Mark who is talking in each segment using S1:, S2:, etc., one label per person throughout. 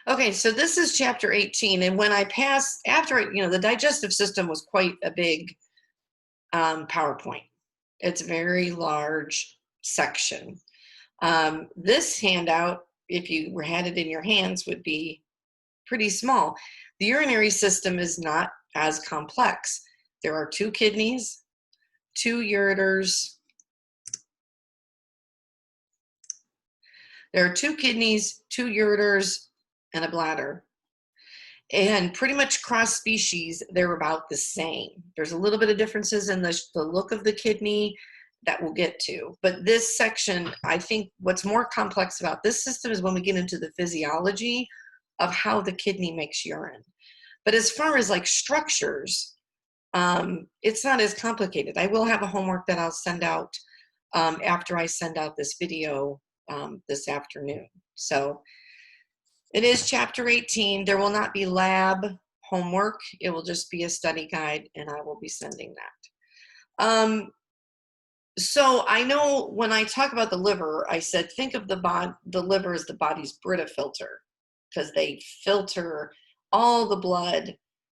S1: Okay, so this is chapter 18. And when I pass, the digestive system was quite a big PowerPoint. It's a very large section. This handout, if you had it in your hands, would be pretty small. The urinary system is not as complex. There are 2 kidneys, 2 ureters. There are 2 kidneys, 2 ureters, and a bladder. And pretty much cross species, they're about the same. There's a little bit of differences in the look of the kidney that we'll get to. But this section, I think what's more complex about this system is when we get into the physiology of how the kidney makes urine. But as far as like structures, it's not as complicated. I will have a homework that I'll send out after I send out this video this afternoon. So it is chapter 18. There will not be lab homework. It will just be a study guide, and I will be sending that. So I know when I talk about the liver, I said think of the liver as the body's Brita filter, because they filter all the blood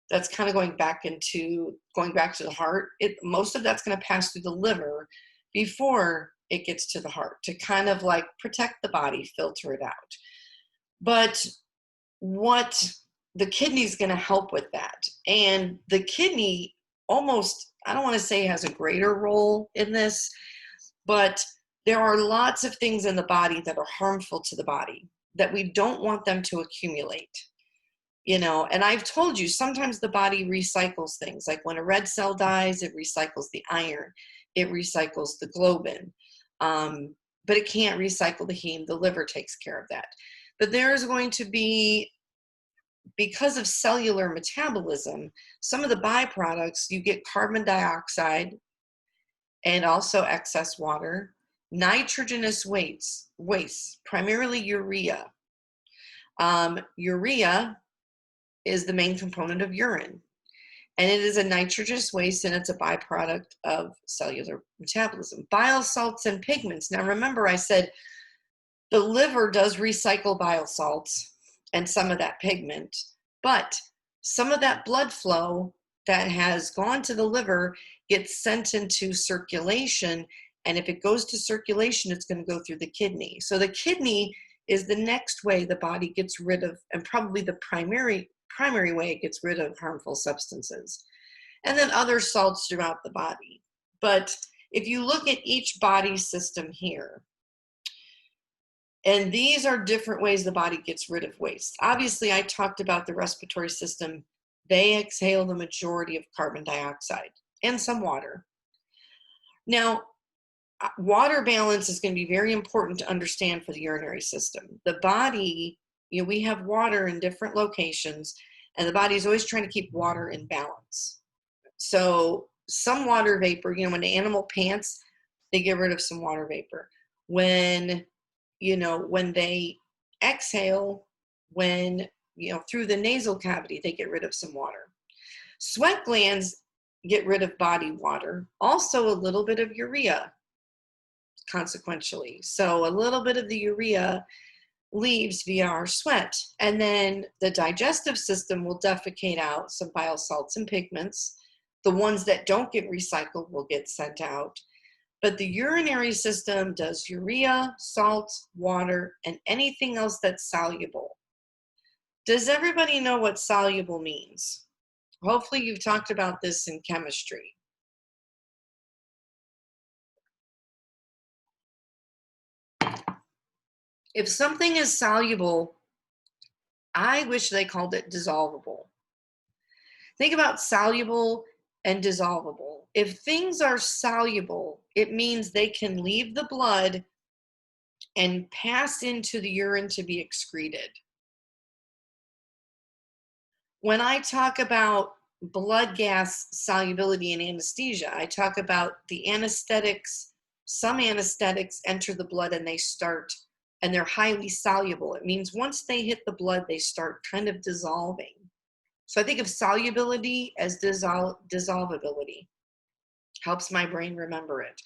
S1: that's kind of going back to the heart. Most of that's going to pass through the liver before it gets to the heart to kind of like protect the body, filter it out. But what the kidney is going to help with that. And the kidney almost, I don't want to say has a greater role in this, but there are lots of things in the body that are harmful to the body that we don't want them to accumulate. And I've told you, sometimes the body recycles things. Like when a red cell dies, it recycles the iron, it recycles the globin, but it can't recycle the heme. The liver takes care of that. But there is going to be, because of cellular metabolism, some of the byproducts, you get carbon dioxide and also excess water, nitrogenous wastes, primarily urea. Urea is the main component of urine, and it is a nitrogenous waste, and it's a byproduct of cellular metabolism. Bile salts and pigments. Now remember, I said the liver does recycle bile salts and some of that pigment, but some of that blood flow that has gone to the liver gets sent into circulation, and if it goes to circulation, it's going to go through the kidney. So the kidney is the next way the body gets rid of, and probably the primary way it gets rid of harmful substances, and then other salts throughout the body. But if you look at each body system here, and these are different ways the body gets rid of waste. Obviously, I talked about the respiratory system. They exhale the majority of carbon dioxide and some water. Now, water balance is going to be very important to understand for the urinary system. The body, we have water in different locations, and the body is always trying to keep water in balance. So some water vapor, when the animal pants, they get rid of some water vapor. When they exhale, through the nasal cavity, they get rid of some water. Sweat glands get rid of body water, also a little bit of urea, consequentially. So a little bit of the urea leaves via our sweat. And then the digestive system will defecate out some bile salts and pigments. The ones that don't get recycled will get sent out. But the urinary system does urea, salt, water, and anything else that's soluble. Does everybody know what soluble means? Hopefully you've talked about this in chemistry. If something is soluble, I wish they called it dissolvable. Think about soluble and dissolvable. If things are soluble, it means they can leave the blood and pass into the urine to be excreted. When I talk about blood gas solubility in anesthesia, I talk about the anesthetics. Some anesthetics enter the blood and they're highly soluble. It means once they hit the blood, they start kind of dissolving. So I think of solubility as dissolvability. Helps my brain remember it.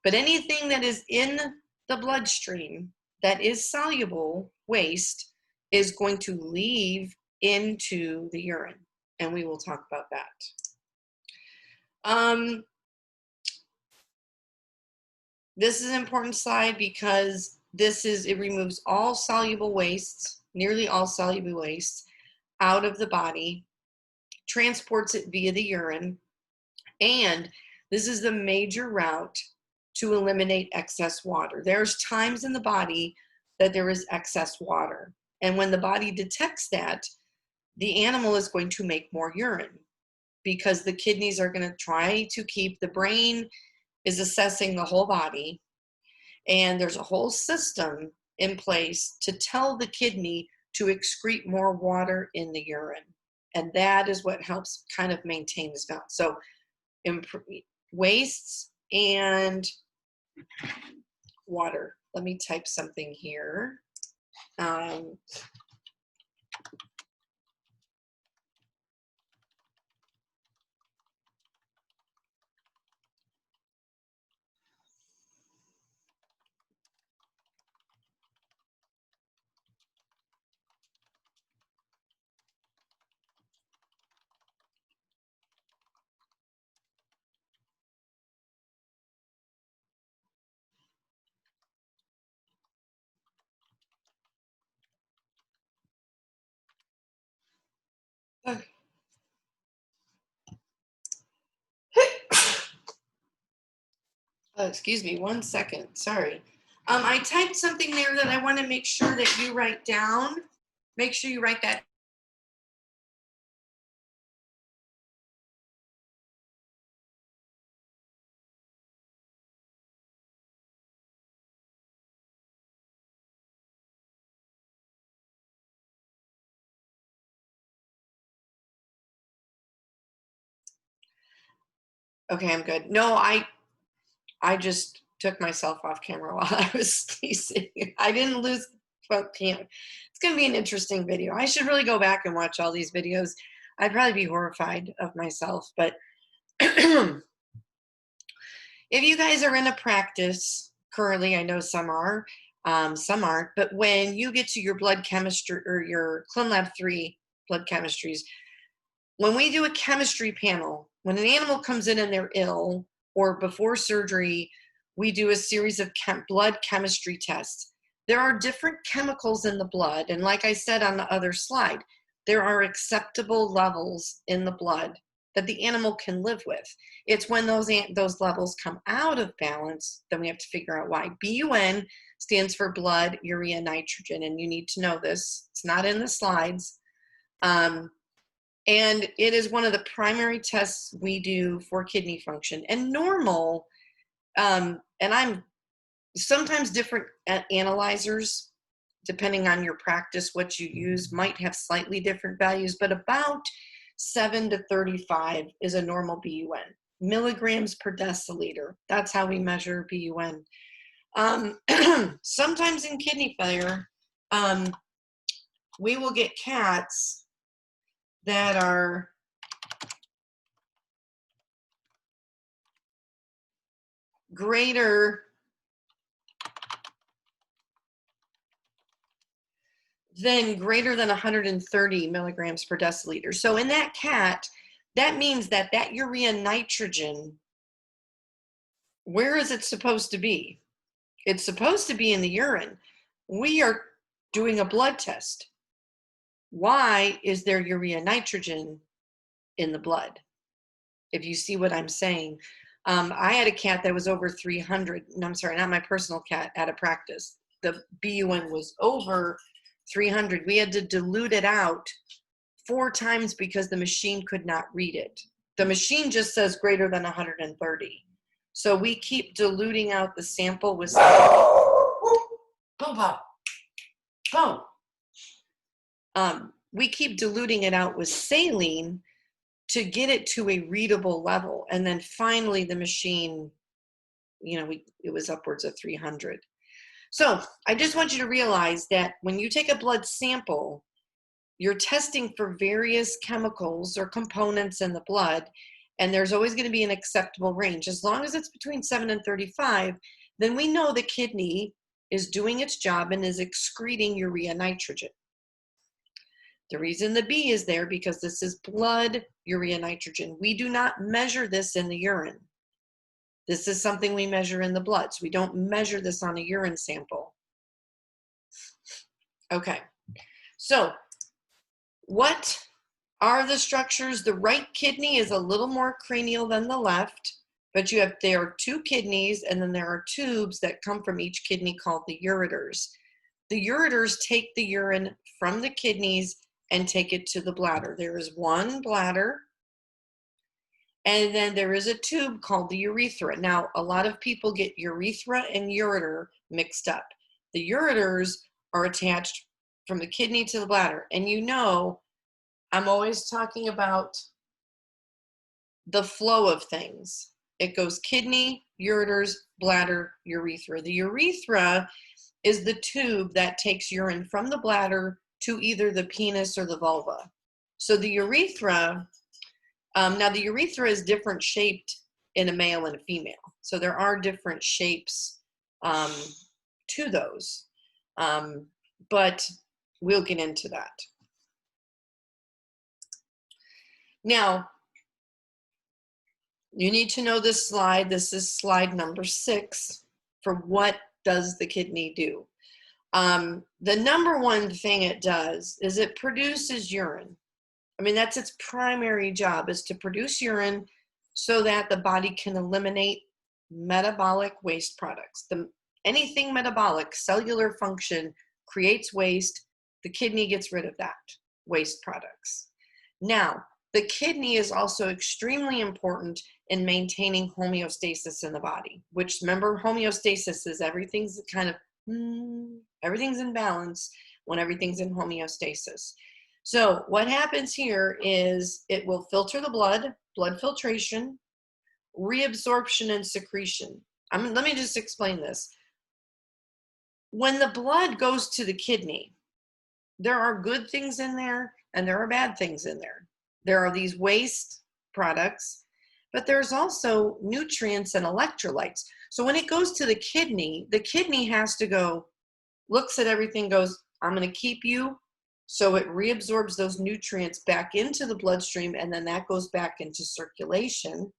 S1: But anything that is in the bloodstream that is soluble waste is going to leave into the urine, and we will talk about that. This is an important slide because it removes all soluble wastes, nearly all soluble wastes, out of the body, transports it via the urine, and this is the major route to eliminate excess water. There's times in the body that there is excess water, and when the body detects that, the animal is going to make more urine because the kidneys are going to try to keep, the brain is assessing the whole body, and there's a whole system in place to tell the kidney to excrete more water in the urine. And that is what helps kind of maintain this balance. So wastes and water. Let me type something here. Excuse me, 1 second, sorry. I typed something there that I want to make sure that you write down. Make sure you write that. Okay, I'm good. No, I just took myself off camera while I was sneezing. I didn't lose, well, it's going to be an interesting video. I should really go back and watch all these videos. I'd probably be horrified of myself, but if you guys are in a practice currently, I know some are, some aren't, but when you get to your blood chemistry or your ClinLab 3 blood chemistries, when we do a chemistry panel, when an animal comes in and they're ill, or before surgery, we do a series of blood chemistry tests. There are different chemicals in the blood, and like I said on the other slide, there are acceptable levels in the blood that the animal can live with. It's when those levels come out of balance, then we have to figure out why. BUN stands for blood urea nitrogen, and you need to know this. It's not in the slides. And it is one of the primary tests we do for kidney function. And normal, and I'm sometimes different analyzers, depending on your practice, what you use, might have slightly different values, but about 7 to 35 is a normal BUN. Milligrams per deciliter, that's how we measure BUN. Sometimes in kidney failure, we will get cats that are greater than 130 milligrams per deciliter. So in that cat, that means that urea nitrogen, where is it supposed to be? It's supposed to be in the urine. We are doing a blood test. Why is there urea nitrogen in the blood? If you see what I'm saying. I had a cat that was over 300. No, I'm sorry, not my personal cat, at a practice. The BUN was over 300. We had to dilute it out 4 times because the machine could not read it. The machine just says greater than 130. So we keep diluting out the sample with we keep diluting it out with saline to get it to a readable level. And then finally the machine, it was upwards of 300. So I just want you to realize that when you take a blood sample, you're testing for various chemicals or components in the blood, and there's always going to be an acceptable range. As long as it's between 7 and 35, then we know the kidney is doing its job and is excreting urea nitrogen. The reason the B is there because this is blood urea nitrogen. We do not measure this in the urine. This is something we measure in the blood. So we don't measure this on a urine sample. Okay, so what are the structures? The right kidney is a little more cranial than the left, but there are two kidneys, and then there are tubes that come from each kidney called the ureters. The ureters take the urine from the kidneys and take it to the bladder. There is one bladder, and then there is a tube called the urethra. Now, a lot of people get urethra and ureter mixed up. The ureters are attached from the kidney to the bladder. And you know, I'm always talking about the flow of things. It goes kidney, ureters, bladder, urethra. The urethra is the tube that takes urine from the bladder to either the penis or the vulva. So the urethra, now the urethra is different shaped in a male and a female. So there are different shapes to those, but we'll get into that. Now, you need to know this slide. This is slide number 6 for what does the kidney do. The number one thing it does is it produces urine. I mean, that's its primary job, is to produce urine so that the body can eliminate metabolic waste products. Anything metabolic, cellular function creates waste. The kidney gets rid of that waste products. Now, the kidney is also extremely important in maintaining homeostasis in the body, which, remember, homeostasis is everything's in balance when everything's in homeostasis. So what happens here is it will filter the blood filtration, reabsorption, and secretion. Let me just explain this. When the blood goes to the kidney, there are good things in there and there are bad things in there. There are these waste products, but there's also nutrients and electrolytes. So when it goes to the kidney has to go, looks at everything, goes, I'm going to keep you. So it reabsorbs those nutrients back into the bloodstream, and then that goes back into circulation.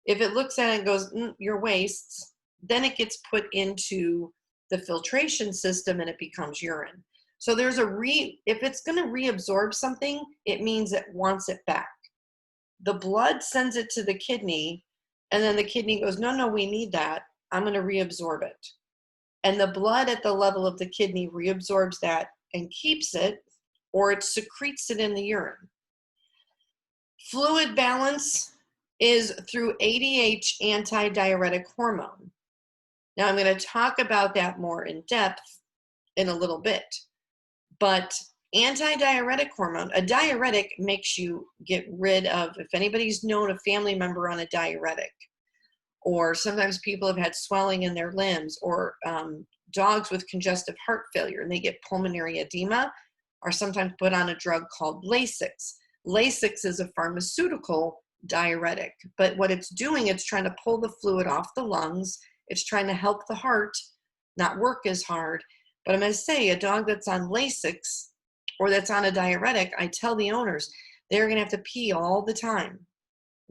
S1: If it looks at it and goes, your wastes, then it gets put into the filtration system and it becomes urine. So there's if it's going to reabsorb something, it means it wants it back. The blood sends it to the kidney, and then the kidney goes, no, we need that. I'm going to reabsorb it. And the blood at the level of the kidney reabsorbs that and keeps it, or it secretes it in the urine. Fluid balance is through ADH, antidiuretic hormone. Now I'm going to talk about that more in depth in a little bit. But antidiuretic hormone, a diuretic makes you get rid of, if anybody's known a family member on a diuretic, or sometimes people have had swelling in their limbs, or dogs with congestive heart failure and they get pulmonary edema, are sometimes put on a drug called Lasix. Lasix is a pharmaceutical diuretic, but what it's doing, it's trying to pull the fluid off the lungs. It's trying to help the heart not work as hard. But I'm going to say, a dog that's on Lasix or that's on a diuretic, I tell the owners, they're going to have to pee all the time.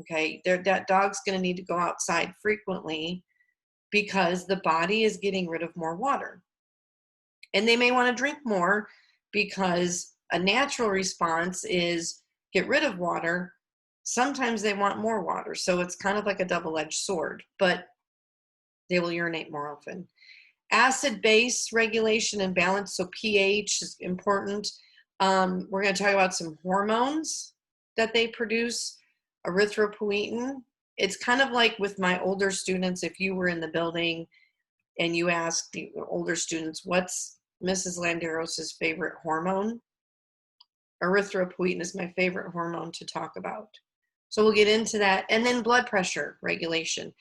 S1: Okay, that dog's going to need to go outside frequently because the body is getting rid of more water. And they may want to drink more because a natural response is get rid of water. Sometimes they want more water. So it's kind of like a double-edged sword, but they will urinate more often. Acid-base regulation and balance, so pH is important. We're going to talk about some hormones that they produce. Erythropoietin. It's kind of like with my older students, if you were in the building and you asked the older students, what's Mrs. Landeros's favorite hormone? Erythropoietin is my favorite hormone to talk about. So we'll get into that. And then blood pressure regulation.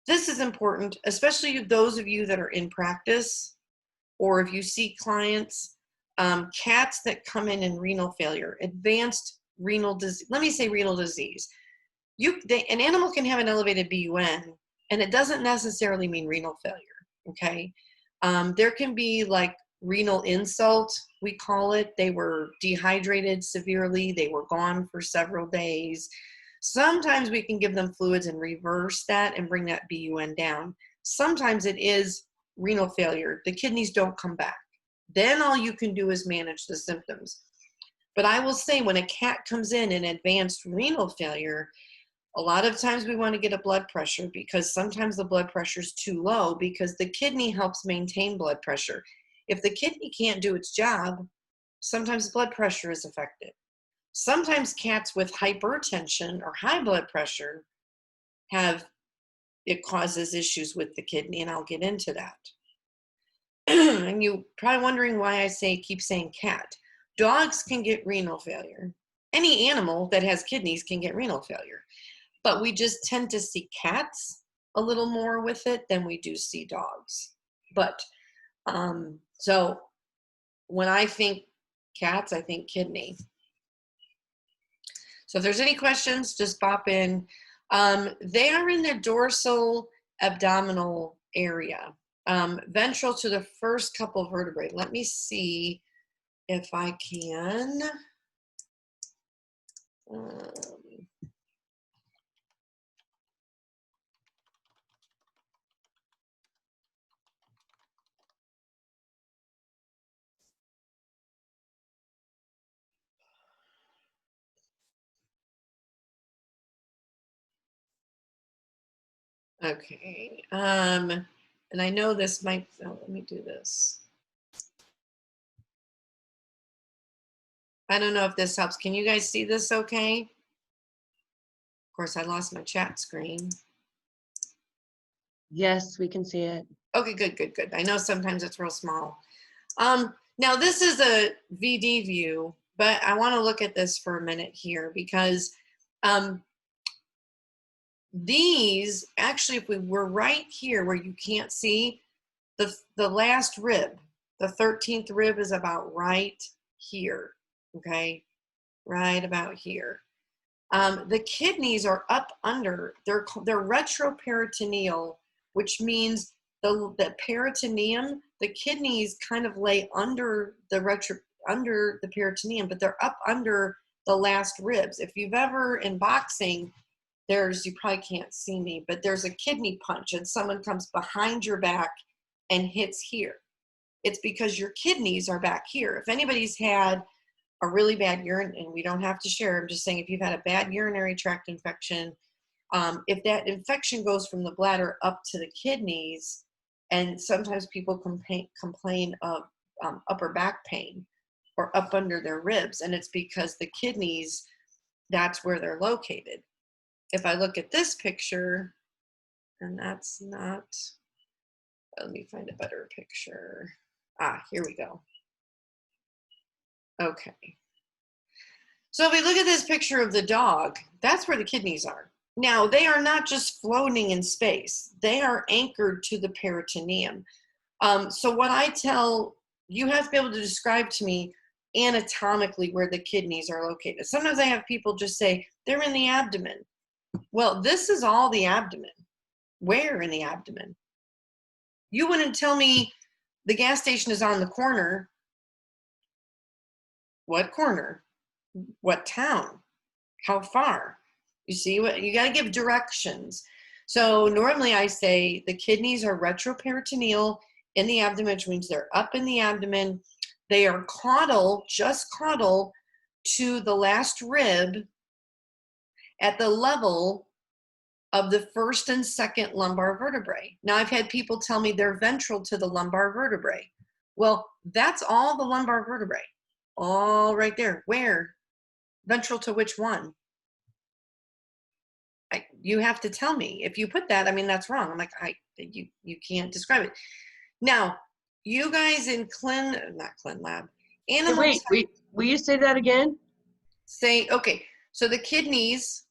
S1: This is important, especially those of you that are in practice, or if you see clients, cats that come in renal failure, advanced renal disease. Let me say renal disease. An animal can have an elevated BUN, and it doesn't necessarily mean renal failure, okay? There can be like renal insult, we call it. They were dehydrated severely. They were gone for several days. Sometimes we can give them fluids and reverse that and bring that BUN down. Sometimes it is renal failure. The kidneys don't come back. Then all you can do is manage the symptoms. But I will say when a cat comes in advanced renal failure, a lot of times we want to get a blood pressure because sometimes the blood pressure is too low because the kidney helps maintain blood pressure. If the kidney can't do its job, sometimes blood pressure is affected. Sometimes cats with hypertension or high blood pressure it causes issues with the kidney, and I'll get into that. And you're probably wondering why I keep saying cat. Dogs can get renal failure. Any animal that has kidneys can get renal failure. But we just tend to see cats a little more with it than we do see dogs. But so when I think cats, I think kidney. So if there's any questions, just pop in. They are in the dorsal abdominal area, ventral to the first couple vertebrae. Let me see if I can. Okay, and I know this might, let me do this. I don't know if this helps. Can you guys see this okay? Of course, I lost my chat screen.
S2: Yes, we can see it.
S1: Okay, good. I know sometimes it's real small. Now this is a VD view, but I want to look at this for a minute here because these, actually, if we were right here where you can't see, the last rib, the 13th rib is about right here, okay? Right about here. The kidneys are up under, they're retroperitoneal, which means the peritoneum, the kidneys kind of lay under the peritoneum, but they're up under the last ribs. If you've ever, in boxing, you probably can't see me, but there's a kidney punch and someone comes behind your back and hits here. It's because your kidneys are back here. If anybody's had a really bad urine, and we don't have to share, I'm just saying if you've had a bad urinary tract infection, if that infection goes from the bladder up to the kidneys, and sometimes people complain of upper back pain or up under their ribs, and it's because the kidneys, that's where they're located. If I look at this picture, and that's not, let me find a better picture. Here we go. Okay. So if we look at this picture of the dog, that's where the kidneys are. Now, they are not just floating in space. They are anchored to the peritoneum. So what I tell, you have to be able to describe to me anatomically where the kidneys are located. Sometimes I have people just say, they're in the abdomen. Well, this is all the abdomen. Where in the abdomen? You wouldn't tell me the gas station is on the corner. What corner? What town? How far? You see, you got to give directions. So normally I say the kidneys are retroperitoneal in the abdomen, which means they're up in the abdomen. They are caudal, just caudal to the last rib at the level of the first and second lumbar vertebrae. Now I've had people tell me they're ventral to the lumbar vertebrae. Well, that's all the lumbar vertebrae, all right there. Where? Ventral to which one? You have to tell me. If you put that, I mean, that's wrong. I'm like, you can't describe it. Now, you guys in not Clin Lab, animal.
S2: Wait, will you say that again?
S1: Say, okay, so the kidneys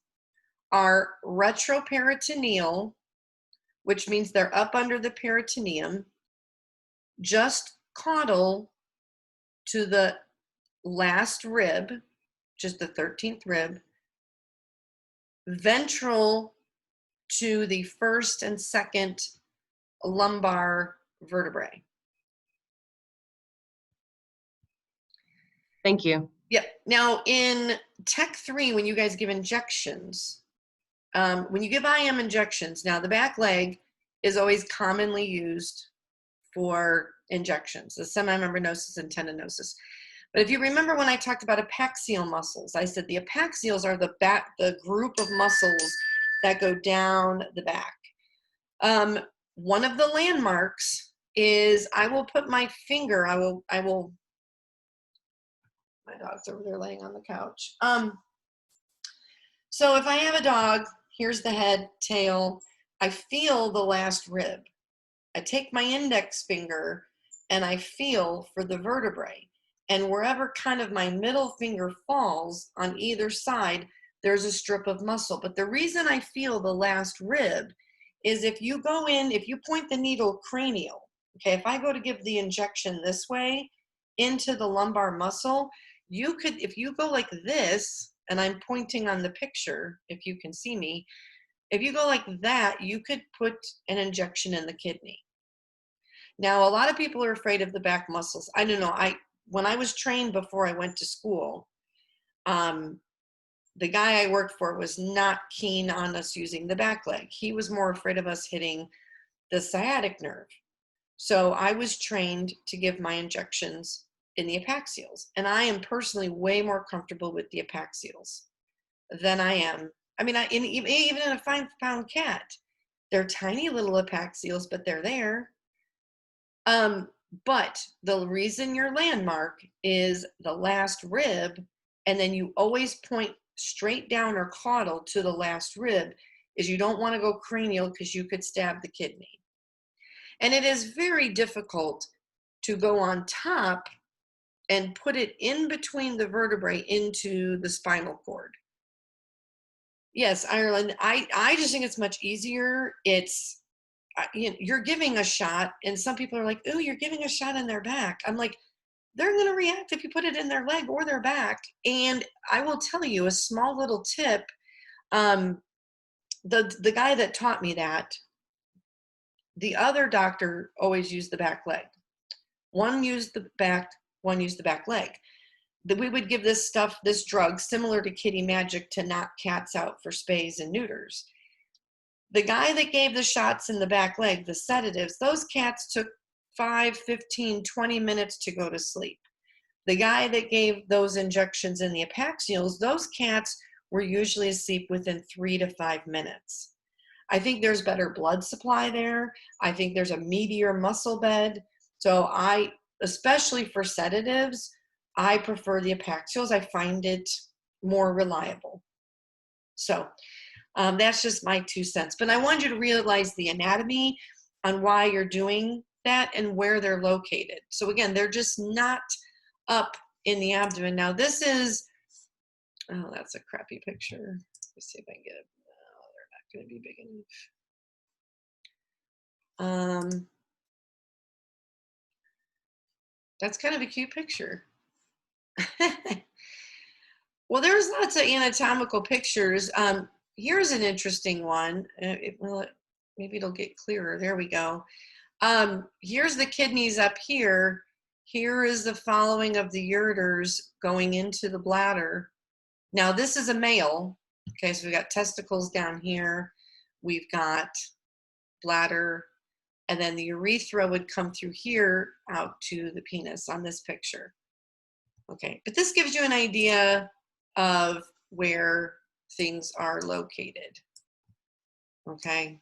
S1: are retroperitoneal, which means they're up under the peritoneum, just caudal to the last rib, just the 13th rib, ventral to the first and second lumbar vertebrae.
S2: Thank you.
S1: Yep. Now in Tech 3, when you guys give injections, when you give IM injections, now the back leg is always commonly used for injections, the semimembranosus and tendinosus. But if you remember when I talked about epaxial muscles, I said the epaxials are the group of muscles that go down the back. One of the landmarks is I will put my finger, my dog's over there laying on the couch. So if I have a dog, here's the head, tail, I feel the last rib. I take my index finger and I feel for the vertebrae. And wherever kind of my middle finger falls on either side, there's a strip of muscle. But the reason I feel the last rib is if you go in, if you point the needle cranial, okay, if I go to give the injection this way into the lumbar muscle, you could, if you go like this, and I'm pointing on the picture, if you can see me, if you go like that, you could put an injection in the kidney. Now, a lot of people are afraid of the back muscles. I don't know. When I was trained before I went to school, the guy I worked for was not keen on us using the back leg. He was more afraid of us hitting the sciatic nerve. So I was trained to give my injections in the epaxials. And I am personally way more comfortable with the epaxials than I am. I mean, even in a 5-pound cat, they're tiny little epaxials, but they're there. But the reason your landmark is the last rib, and then you always point straight down or caudal to the last rib, is you don't want to go cranial because you could stab the kidney. And it is very difficult to go on top and put it in between the vertebrae into the spinal cord. Yes, Ireland, I just think it's much easier. It's, you're giving a shot, and some people are like, oh, you're giving a shot in their back. I'm like, they're going to react if you put it in their leg or their back. And I will tell you a small little tip. The guy that taught me that, the other doctor always used the back leg. One used the back, one used the back leg. We would give this stuff, this drug, similar to kitty magic, to knock cats out for spays and neuters. The guy that gave the shots in the back leg, the sedatives, those cats took 5, 15, 20 minutes to go to sleep. The guy that gave those injections in the epaxials, those cats were usually asleep within 3 to 5 minutes. I think there's better blood supply there. I think there's a meatier muscle bed. So especially for sedatives, I prefer the epaxials. I find it more reliable. So that's just my 2 cents. But I want you to realize the anatomy on why you're doing that and where they're located. So again, they're just not up in the abdomen. Now this is, oh, that's a crappy picture. Let's see if I can get it. No, they're not going to be big enough. That's kind of a cute picture. Well, there's lots of anatomical pictures. Here's an interesting one. Maybe it'll get clearer. There we go. Here's the kidneys up here. Here is the following of the ureters going into the bladder. Now, this is a male. Okay, so we've got testicles down here. We've got bladder. And then the urethra would come through here out to the penis on this picture. Okay, but this gives you an idea of where things are located. Okay,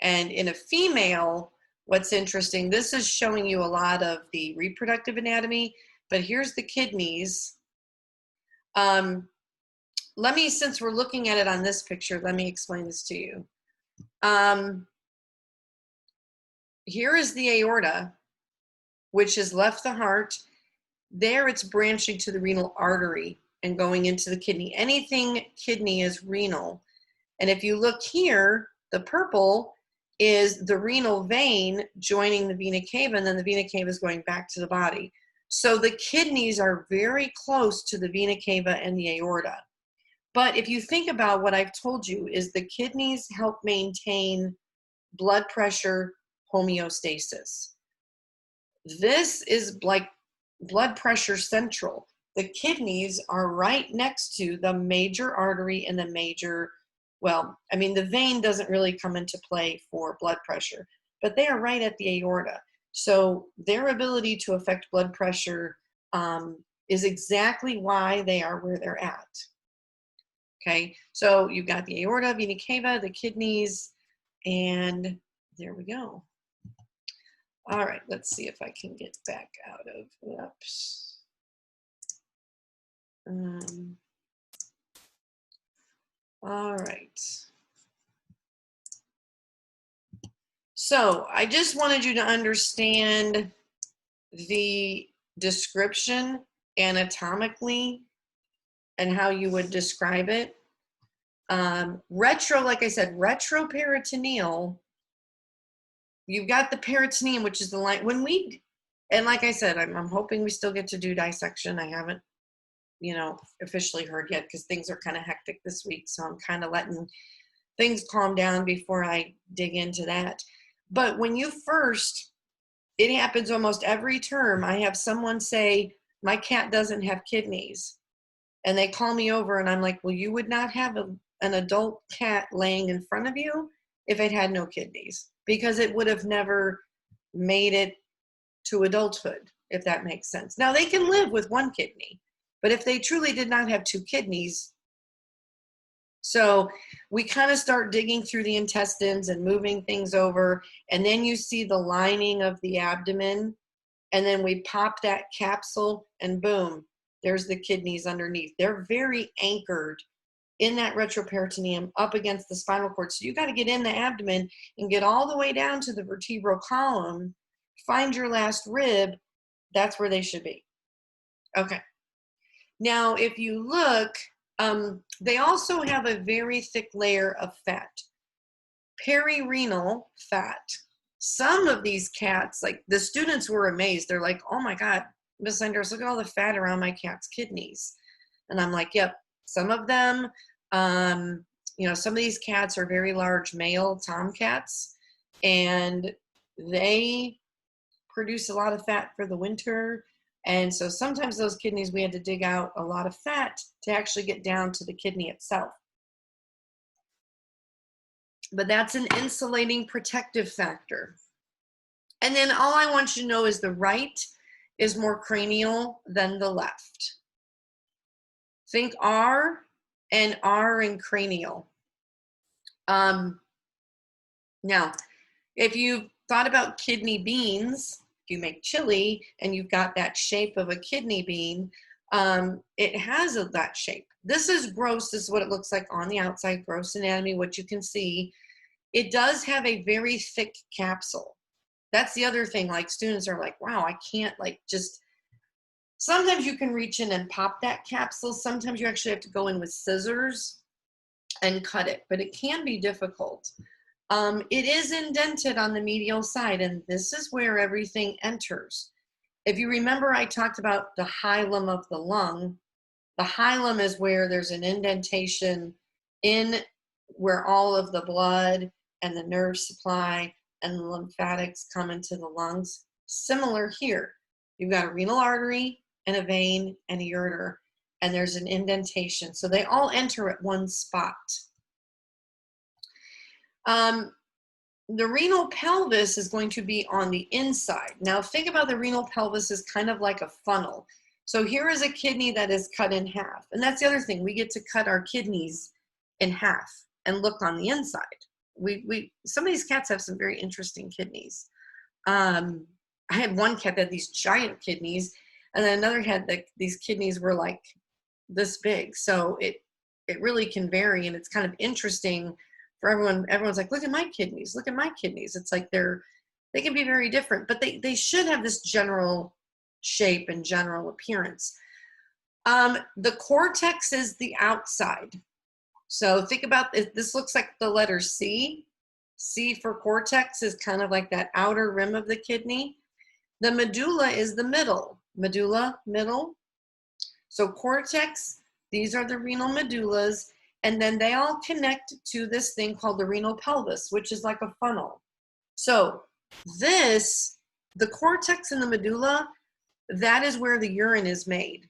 S1: and in a female, what's interesting, this is showing you a lot of the reproductive anatomy, but here's the kidneys. Let me, since we're looking at it on this picture, let me explain this to you. Here is the aorta, which has left the heart. There it's branching to the renal artery and going into the kidney. Anything kidney is renal. And if you look here, the purple is the renal vein joining the vena cava, and then the vena cava is going back to the body. So the kidneys are very close to the vena cava and the aorta. But if you think about what I've told you, is the kidneys help maintain blood pressure homeostasis. This is like blood pressure central. the kidneys are right next to the major artery and the major, well, I mean, the vein doesn't really come into play for blood pressure, but they are right at the aorta. So their ability to affect blood pressure is exactly why they are where they're at. Okay, so you've got the aorta, vena cava, the kidneys, and there we go. All right, let's see if I can get back out of, whoops. All right. So I just wanted you to understand the description anatomically and how you would describe it. Like I said, retroperitoneal, you've got the peritoneum, which is the line. And like I said, I'm hoping we still get to do dissection. I haven't, officially heard yet because things are kind of hectic this week. So I'm kind of letting things calm down before I dig into that. But when it happens almost every term. I have someone say, my cat doesn't have kidneys. And they call me over and I'm like, well, you would not have an adult cat laying in front of you if it had no kidneys, because it would have never made it to adulthood, if that makes sense. Now, they can live with one kidney, but if they truly did not have two kidneys, so we kind of start digging through the intestines and moving things over, and then you see the lining of the abdomen, and then we pop that capsule and boom, there's the kidneys underneath. They're very anchored in that retroperitoneum up against the spinal cord. So you got to get in the abdomen and get all the way down to the vertebral column, find your last rib. That's where they should be. Okay. Now, if you look, they also have a very thick layer of fat, perirenal fat. Some of these cats, like the students were amazed. They're like, oh my God, Miss Sanders, look at all the fat around my cat's kidneys. And I'm like, yep, some of them, some of these cats are very large male tomcats, and they produce a lot of fat for the winter. And so sometimes those kidneys, we had to dig out a lot of fat to actually get down to the kidney itself. But that's an insulating protective factor. And then all I want you to know is the right is more cranial than the left. Think R and R in cranial. Now, if you've thought about kidney beans, you make chili and you've got that shape of a kidney bean, it has that shape. This is gross. This is what it looks like on the outside, gross anatomy, what you can see. It does have a very thick capsule. That's the other thing. Like, students are like, wow, I can't sometimes you can reach in and pop that capsule. Sometimes you actually have to go in with scissors and cut it, but it can be difficult. It is indented on the medial side, and this is where everything enters. If you remember, I talked about the hilum of the lung. The hilum is where there's an indentation in where all of the blood and the nerve supply and the lymphatics come into the lungs. Similar here. You've got a renal artery and a vein and a ureter, and there's an indentation. So they all enter at one spot. The renal pelvis is going to be on the inside. Now think about the renal pelvis as kind of like a funnel. So here is a kidney that is cut in half. And that's the other thing. We get to cut our kidneys in half and look on the inside. Some of these cats have some very interesting kidneys. I had one cat that had these giant kidneys, and then another had these kidneys were like this big. So it really can vary, and it's kind of interesting for everyone. Everyone's like, look at my kidneys, look at my kidneys. It's like they can be very different, but they should have this general shape and general appearance. The cortex is the outside. So think about it. This looks like the letter C. C for cortex is kind of like that outer rim of the kidney. The medulla is the middle. Medulla, middle. So cortex, these are the renal medullas, and then they all connect to this thing called the renal pelvis, which is like a funnel. So the cortex and the medulla, that is where the urine is made.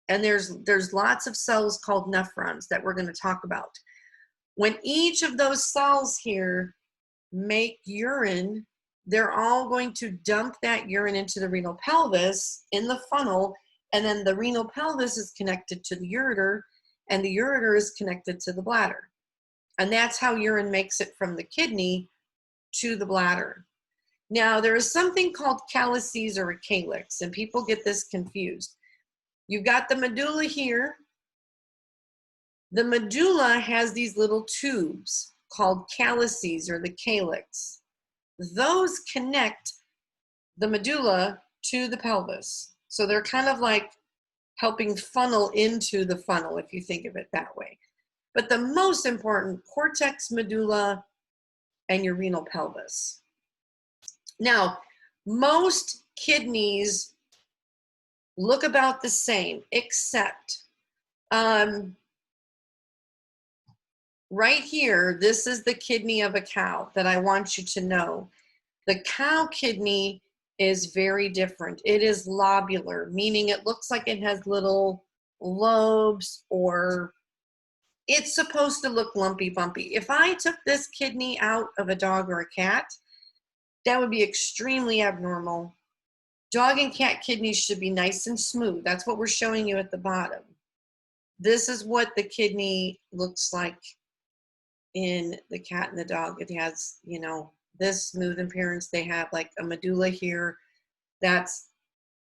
S1: and there's lots of cells called nephrons that we're going to talk about. When each of those cells here make urine, they're all going to dump that urine into the renal pelvis in the funnel, and then the renal pelvis is connected to the ureter, and the ureter is connected to the bladder. And that's how urine makes it from the kidney to the bladder. Now, there is something called calyces or a calyx, and people get this confused. You've got the medulla here. The medulla has these little tubes called calyces or the calyx. Those connect the medulla to the pelvis. So they're kind of like helping funnel into the funnel, if you think of it that way. But the most important, cortex, medulla, and your renal pelvis. Now, most kidneys look about the same, except right here, this is the kidney of a cow that I want you to know. The cow kidney is very different. It is lobular, meaning it looks like it has little lobes, or it's supposed to look lumpy bumpy. If I took this kidney out of a dog or a cat, that would be extremely abnormal. Dog and cat kidneys should be nice and smooth. That's what we're showing you at the bottom. This is what the kidney looks like in the cat and the dog. It has, you know, this smooth appearance. They have like a medulla here. That's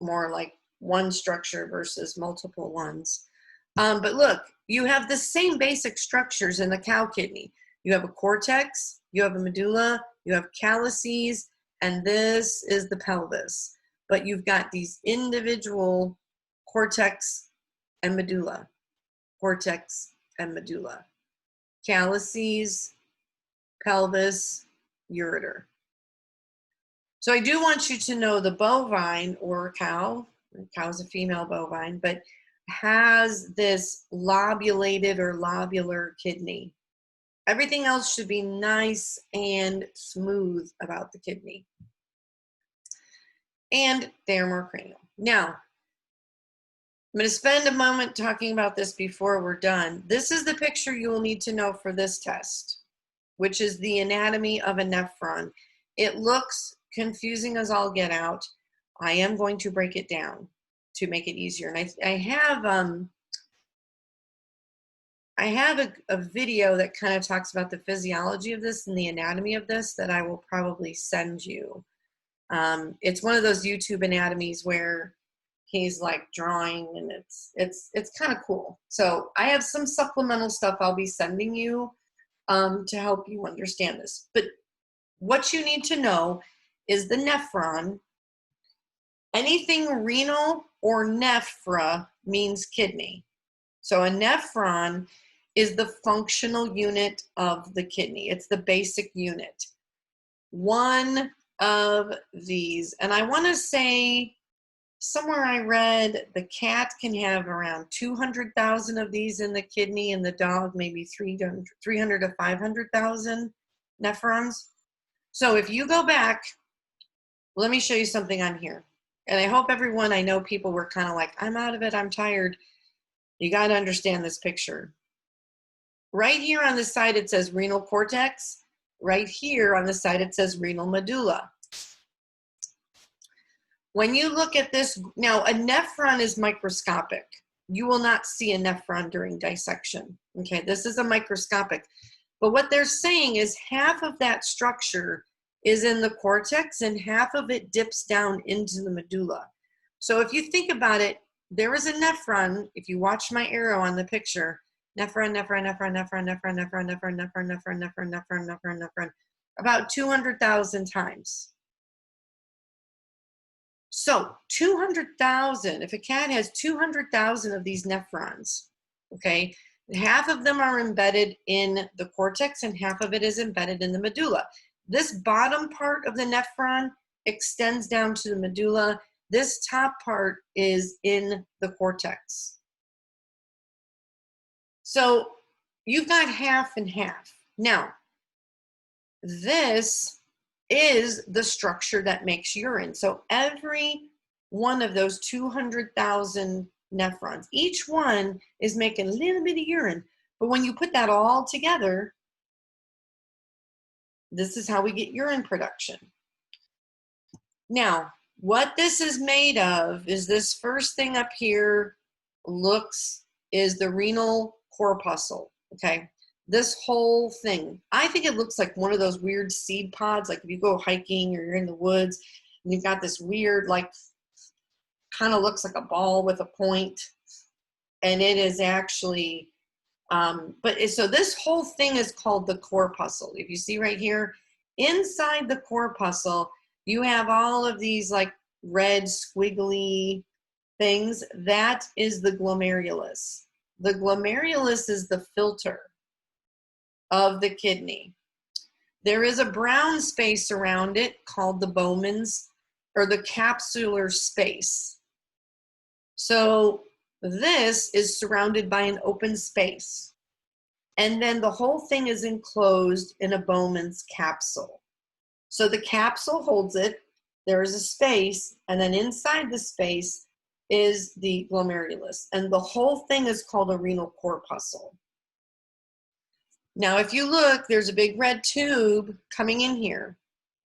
S1: more like one structure versus multiple ones. But look, you have the same basic structures in the cow kidney. You have a cortex, you have a medulla, you have calyces, and this is the pelvis. But you've got these individual cortex and medulla, cortex and medulla, calyces, pelvis, ureter. So I do want you to know the bovine or cow is a female bovine, but has this lobulated or lobular kidney. Everything else should be nice and smooth about the kidney. And they are more cranial. Now, I'm going to spend a moment talking about this before we're done. This is the picture you will need to know for this test, which is the anatomy of a nephron. It looks confusing as all get out. I am going to break it down to make it easier. And I have a video that kind of talks about the physiology of this and the anatomy of this that I will probably send you. It's one of those YouTube anatomies where he's like drawing, and it's kind of cool. So I have some supplemental stuff I'll be sending you to help you understand this. But what you need to know is the nephron. Anything renal or nephra means kidney. So a nephron is the functional unit of the kidney. It's the basic unit. One of these, and I want to say somewhere I read the cat can have around 200,000 of these in the kidney, and the dog maybe 300 to 500,000 nephrons. So if you go back, let me show you something on here. And I hope everyone, I know people were kind of like, I'm out of it, I'm tired. You got to understand this picture. Right here on the side, it says renal cortex. Right here on the side, it says renal medulla. When you look at this, now a nephron is microscopic. You will not see a nephron during dissection. Okay, this is a microscopic. But what they're saying is half of that structure is in the cortex and half of it dips down into the medulla. So if you think about it, there is a nephron. If you watch my arrow on the picture, nephron, about 200,000 times. So 200,000, if a cat has 200,000 of these nephrons, okay, half of them are embedded in the cortex and half of it is embedded in the medulla. This bottom part of the nephron extends down to the medulla. This top part is in the cortex. So you've got half and half. Now, this is the structure that makes urine. So every one of those 200,000 nephrons. Each one is making a little bit of urine. But when you put that all together, this is how we get urine production. Now, what this is made of is this first thing up here is the renal corpuscle, okay? This whole thing, I think it looks like one of those weird seed pods, like if you go hiking or you're in the woods and you've got this weird, like, kind of looks like a ball with a point, and it is actually, so this whole thing is called the corpuscle. If you see right here, inside the corpuscle, you have all of these like red squiggly things. That is the glomerulus. The glomerulus is the filter of the kidney. There is a brown space around it called the Bowman's, or the capsular space. So this is surrounded by an open space. And then the whole thing is enclosed in a Bowman's capsule. So the capsule holds it, there is a space, and then inside the space is the glomerulus. And the whole thing is called a renal corpuscle. Now, if you look, there's a big red tube coming in here.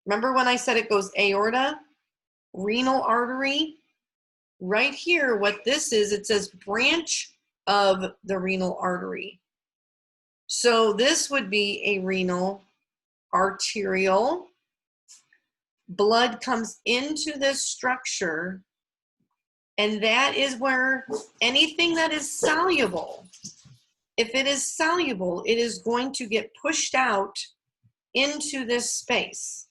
S1: Remember when I said it goes aorta, renal artery? Right here, what this is, it says branch of the renal artery. So this would be a renal arterial. Blood comes into this structure, and that is where anything that is soluble, if it is soluble, it is going to get pushed out into this space.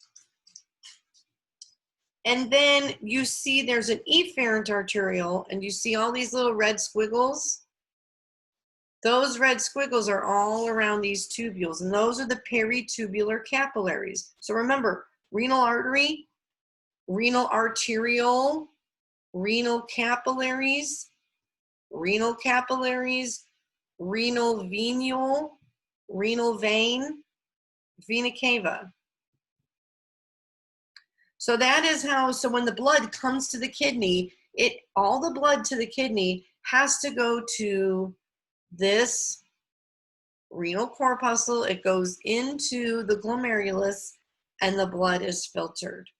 S1: And then you see there's an efferent arteriole, and you see all these little red squiggles. Those red squiggles are all around these tubules, and those are the peritubular capillaries. So remember, renal artery, renal arteriole, renal capillaries, renal venule, renal vein, vena cava. So that is how, so when the blood comes to the kidney, all the blood to the kidney has to go to this renal corpuscle. It goes into the glomerulus, and the blood is filtered.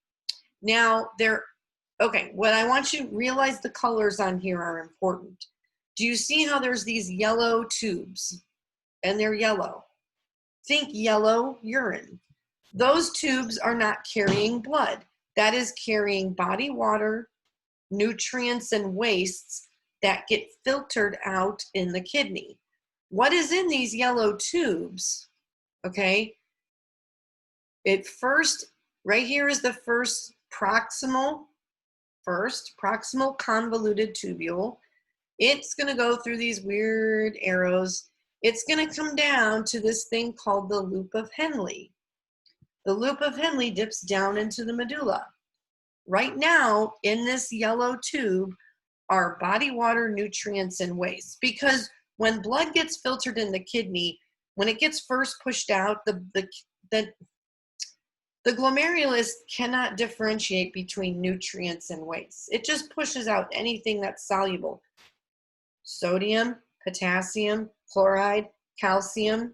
S1: Now, what I want you to realize, the colors on here are important. Do you see how there's these yellow tubes, and they're yellow? Think yellow urine. Those tubes are not carrying blood. That is carrying body water, nutrients, and wastes that get filtered out in the kidney. What is in these yellow tubes? Okay, right here is the first proximal convoluted tubule. It's going to go through these weird arrows. It's going to come down to this thing called the loop of Henle. The loop of Henle dips down into the medulla. Right now, in this yellow tube are body water, nutrients, and waste. Because when blood gets filtered in the kidney, when it gets first pushed out, the glomerulus cannot differentiate between nutrients and waste. It just pushes out anything that's soluble. Sodium, potassium, chloride, calcium,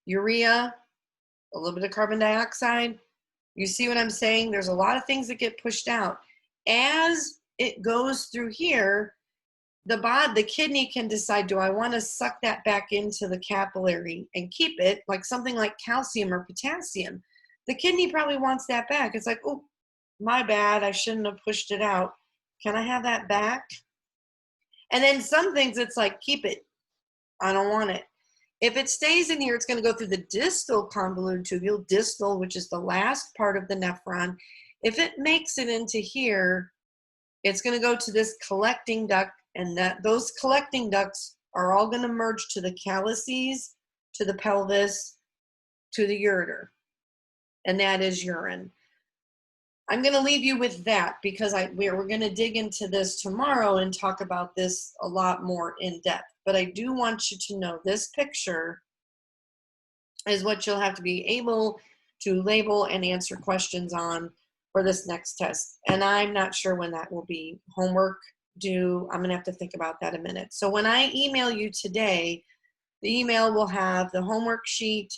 S1: urea, a little bit of carbon dioxide. You see what I'm saying? There's a lot of things that get pushed out. As it goes through here, the kidney can decide, do I want to suck that back into the capillary and keep it, like something like calcium or potassium? The kidney probably wants that back. It's like, oh, my bad, I shouldn't have pushed it out. Can I have that back? And then some things, it's like, keep it. I don't want it. If it stays in here, it's going to go through the distal convoluted tubule, distal, which is the last part of the nephron. If it makes it into here, it's going to go to this collecting duct, and those collecting ducts are all going to merge to the calyces, to the pelvis, to the ureter, and that is urine. I'm going to leave you with that because we're going to dig into this tomorrow and talk about this a lot more in depth. But I do want you to know this picture is what you'll have to be able to label and answer questions on for this next test. And I'm not sure when that will be. Homework I'm going to have to think about that a minute. So when I email you today, the email will have the homework sheet.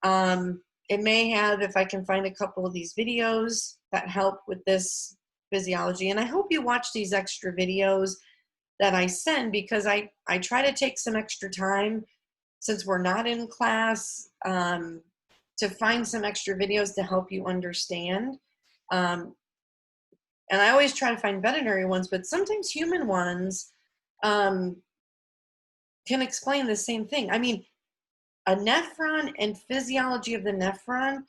S1: It may have, if I can find a couple of these videos that help with this physiology. And I hope you watch these extra videos that I send, because I try to take some extra time since we're not in class, to find some extra videos to help you understand. Um, and I always try to find veterinary ones, but sometimes human ones um, can explain the same thing. I mean, a nephron and physiology of the nephron,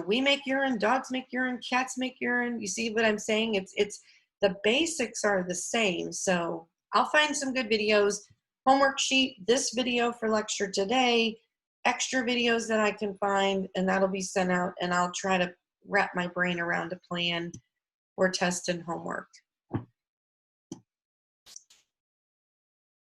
S1: we make urine, dogs make urine, cats make urine. You see what I'm saying? It's the basics are the same. So I'll find some good videos, homework sheet, this video for lecture today, extra videos that I can find, and that'll be sent out, and I'll try to wrap my brain around a plan for test and homework.